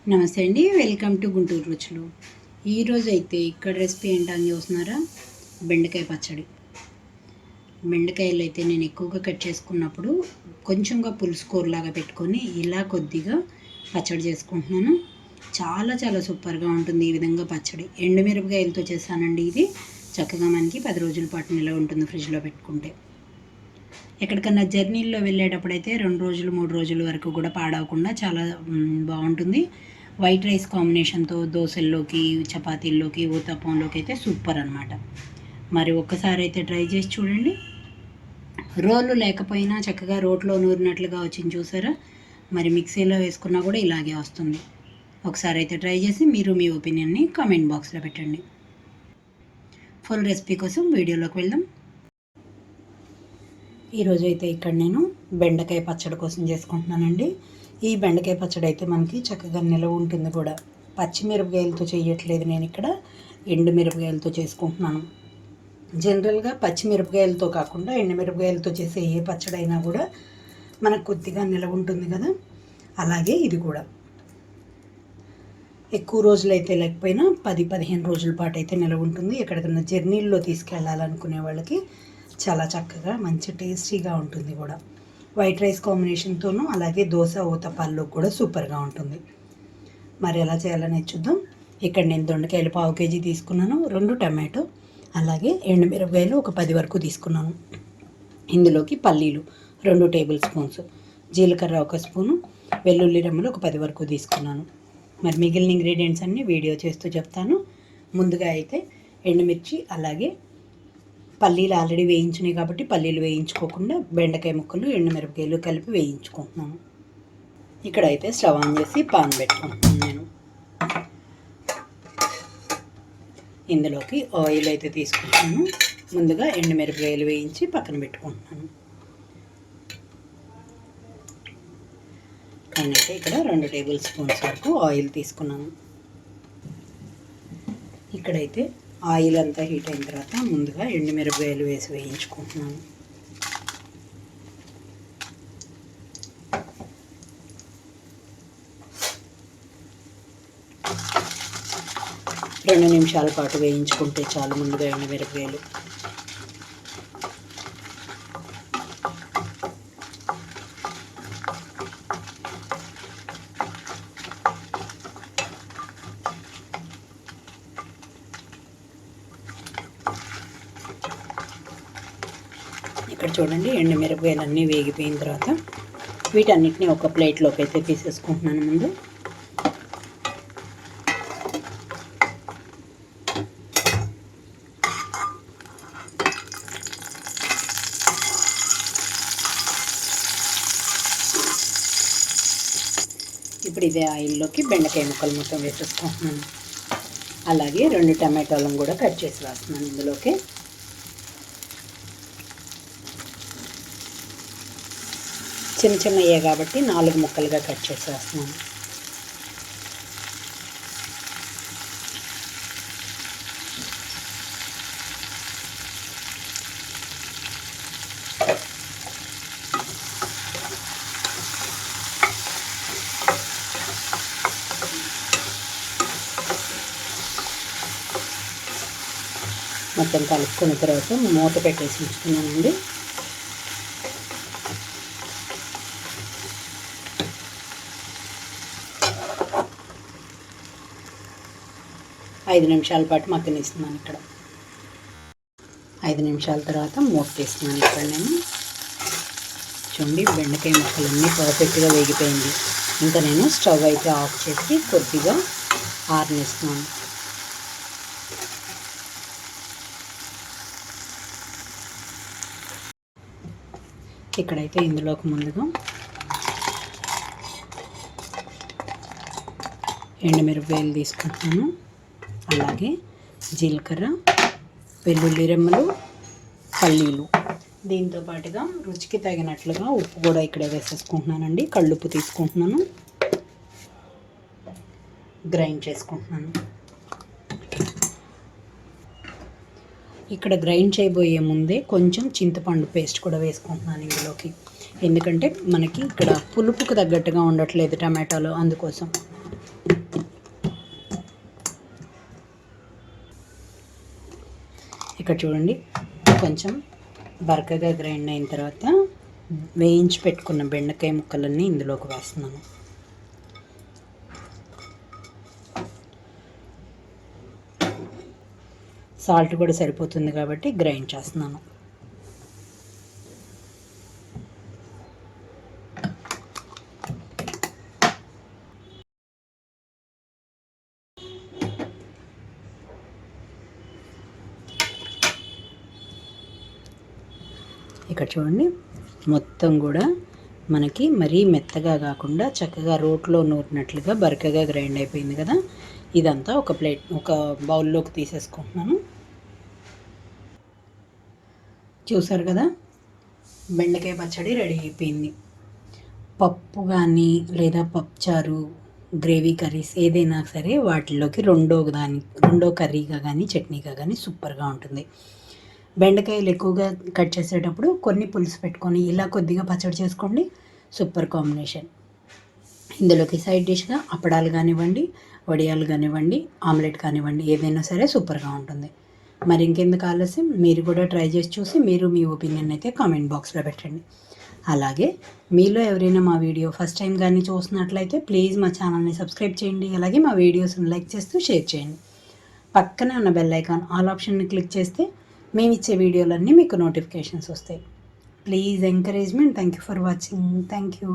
నమస్తే అండి, welcome to Guntur రుచులు. ఈరోజు అయితే ఇక్కడ రెసిపీ ఏంటని చూస్తున్నారా? బెండకాయ పచ్చడి. బెండకాయలు అయితే నేను ఎక్కువగా కట్ చేసుకున్నప్పుడు కొంచెంగా పులుసు కూరలాగా పెట్టుకొని ఇలా కొద్దిగా పచ్చడి చేసుకుంటున్నాను. చాలా చాలా సూపర్గా ఉంటుంది ఈ విధంగా పచ్చడి. ఎండుమిరపకాయలతో చేశానండి. ఇది చక్కగా మనకి 10 రోజుల పాటు నిల్వ ఉంటుంది ఫ్రిడ్జ్లో పెట్టుకుంటే. ఎక్కడికన్నా జర్నీల్లో వెళ్ళేటప్పుడైతే 2 రోజులు 3 రోజుల వరకు కూడా పాడవకుండా చాలా బాగుంటుంది. వైట్ రైస్ కాంబినేషన్తో దోశల్లోకి, చపాతీల్లోకి, ఊతప్పంలోకి అయితే సూపర్ అనమాట. మరి ఒక్కసారి అయితే ట్రై చేసి చూడండి. రోలు లేకపోయినా చక్కగా రోట్లో నూరినట్లుగా వచ్చింది చూసారా? మరి మిక్సీలో వేసుకున్నా కూడా ఇలాగే వస్తుంది. ఒకసారి అయితే ట్రై చేసి మీరు మీ ఒపీనియన్ని కామెంట్ బాక్స్లో పెట్టండి. ఫుల్ రెసిపీ కోసం వీడియోలోకి వెళ్దాం. ఈరోజు అయితే ఇక్కడ నేను బెండకాయ పచ్చడి కోసం చేసుకుంటున్నానండి. ఈ బెండకాయ పచ్చడి అయితే మనకి చక్కగా నిలవ ఉంటుంది కూడా. పచ్చిమిరపకాయలతో చేయట్లేదు, నేను ఇక్కడ ఎండుమిరపకాయలతో చేసుకుంటున్నాను. జనరల్గా పచ్చిమిరపకాయలతో కాకుండా ఎండుమిరపకాయలతో చేసే ఏ పచ్చడి అయినా కూడా మనకు కొద్దిగా నిలవ ఉంటుంది కదా, అలాగే ఇది కూడా. ఎక్కువ రోజులు అయితే లేకపోయినా 10-15 రోజుల పాటు అయితే నిలవ ఉంటుంది. ఎక్కడికైనా జర్నీల్లో తీసుకెళ్ళాలనుకునే వాళ్ళకి చాలా చక్కగా మంచి టేస్టీగా ఉంటుంది కూడా. వైట్ రైస్ కాంబినేషన్తోనూ అలాగే దోశ ఊతప్పాల్లో కూడా సూపర్గా ఉంటుంది. మరి ఎలా చేయాలనేది చూద్దాం. ఇక్కడ నేను దొండకాయలు 1/2 కేజీ తీసుకున్నాను, 2 టమాటో, అలాగే ఎండుమిరపకాయలు ఒక 10 వరకు తీసుకున్నాను. ఇందులోకి పల్లీలు 2 టేబుల్ స్పూన్స్, జీలకర్ర 1 స్పూను, వెల్లుల్లి రెమ్మలు ఒక 10 వరకు తీసుకున్నాను. మరి మిగిలిన ఇంగ్రీడియంట్స్ అన్నీ వీడియో చేస్తూ చెప్తాను. ముందుగా అయితే ఎండుమిర్చి, అలాగే పల్లీలు ఆల్రెడీ వేయించినాయి కాబట్టి పల్లీలు వేయించుకోకుండా బెండకాయ ముక్కలు ఎండుమిరపకాయలు కలిపి వేయించుకుంటున్నాను. ఇక్కడైతే స్టవ్ ఆన్ చేసి పాన్ పెట్టుకుంటున్నాను నేను. ఇందులోకి ఆయిల్ అయితే తీసుకుంటున్నాను. ముందుగా ఎండుమిరపకాయలు వేయించి పక్కన పెట్టుకుంటున్నాను. నేనైతే ఇక్కడ 2 టేబుల్ స్పూన్స్ వరకు ఆయిల్ తీసుకున్నాను. ఇక్కడైతే ఆయిల్ అంతా హీట్ అయిన తర్వాత ముందుగా ఎండుమిరపకాయలు వేసి వేయించుకుంటున్నాను. రెండు నిమిషాల పాటు వేయించుకుంటే చాలు. ముందుగా ఎండుమిరపకాయలు ఇక్కడ చూడండి, ఎండుమిరపకాయలు అన్నీ వేగిపోయిన తర్వాత వీటన్నిటిని ఒక ప్లేట్లోకి అయితే తీసేసుకుంటున్నాను. ముందు ఇప్పుడు ఇదే ఆయిల్లోకి బెండకాయ ముక్కలు మొత్తం వేసేసుకుంటున్నాను. అలాగే 2 టమాటాలను కూడా కట్ చేసి వేస్తున్నాను ఇందులోకి. చిన్న చిన్నయ్యే కాబట్టి 4 ముక్కలుగా కట్ చేసేస్తున్నాను. మొత్తం కలుపుకున్న తర్వాత మూత పెట్టేసి ఉంచుతున్నానండి. ఐదు నిమిషాల పాటు మగ్గనిస్తున్నాను. ఇక్కడ 5 నిమిషాల తర్వాత మూత తీస్తున్నాను. ఇక్కడ నేను చూడండి, బెండకాయ ముక్కలన్నీ పర్ఫెక్ట్గా వేగిపోయింది. ఇంకా నేను స్టవ్ అయితే ఆఫ్ చేసి కొద్దిగా ఆరనిస్తున్నాను. ఇక్కడైతే ఇందులోకి ముందుగా ఎండుమిరపకాయలు తీసుకుంటున్నాను, అలాగే జీలకర్ర, వెల్లుల్లి రెమ్మలు, పల్లీలు. దీంతో పాటుగా రుచికి తగినట్లుగా ఉప్పు కూడా ఇక్కడే వేసేసుకుంటున్నానండి. కళ్ళుప్పు తీసుకుంటున్నాను, గ్రైండ్ చేసుకుంటున్నాను. ఇక్కడ గ్రైండ్ చేయబోయే ముందే కొంచెం చింతపండు పేస్ట్ కూడా వేసుకుంటున్నాను ఇందులోకి. ఎందుకంటే మనకి ఇక్కడ పులుపుకు తగ్గట్టుగా ఉండట్లేదు టమాటాలు, అందుకోసం. ఇక్కడ చూడండి, కొంచెం బరకగా గ్రైండ్ అయిన తర్వాత వేయించి పెట్టుకున్న బెండకాయ ముక్కలన్నీ ఇందులోకి వేస్తున్నాను. సాల్ట్ కూడా సరిపోతుంది కాబట్టి గ్రైండ్ చేస్తున్నాను. ఇక్కడ చూడండి, మొత్తం కూడా మనకి మరీ మెత్తగా కాకుండా చక్కగా రోట్లో నూరినట్లుగా బరకగా గ్రైండ్ అయిపోయింది కదా. ఇదంతా ఒక బౌల్లోకి తీసేసుకుంటున్నాను. చూసారు కదా, బెండకాయ పచ్చడి రెడీ అయిపోయింది. పప్పు లేదా పప్పుచారు, గ్రేవీ కర్రీస్ ఏదైనా సరే వాటిల్లోకి రెండో కర్రీగా కానీ చట్నీగా కానీ సూపర్గా ఉంటుంది. బెండకాయలు ఎక్కువగా కట్ చేసేటప్పుడు కొన్ని పులుసు పెట్టుకొని ఇలా కొద్దిగా పచ్చడి చేసుకోండి, సూపర్ కాంబినేషన్. ఇందులోకి సైడ్ డిష్గా అప్పడాలు కానివ్వండి, వడియాలు కానివ్వండి, ఆమ్లెట్ కానివ్వండి, ఏదైనా సరే సూపర్గా ఉంటుంది. మరి ఇంకెందుకు ఆలస్యం, మీరు కూడా ట్రై చేసి చూసి మీరు మీ ఒపీనియన్ అయితే కామెంట్ బాక్స్లో పెట్టండి. అలాగే మీలో ఎవరైనా మా వీడియో ఫస్ట్ టైం కానీ చూస్తున్నట్లయితే ప్లీజ్ మా ఛానల్ని సబ్స్క్రైబ్ చేయండి. అలాగే మా వీడియోస్ని లైక్ చేస్తూ షేర్ చేయండి. పక్కనే ఉన్న బెల్ ఐకాన్ ఆల్ ఆప్షన్ని క్లిక్ చేస్తే మేము ఇచ్చే వీడియోలన్నీ మీకు నోటిఫికేషన్స్ వస్తాయి. Please encouragement. Thank you for watching. Thank you.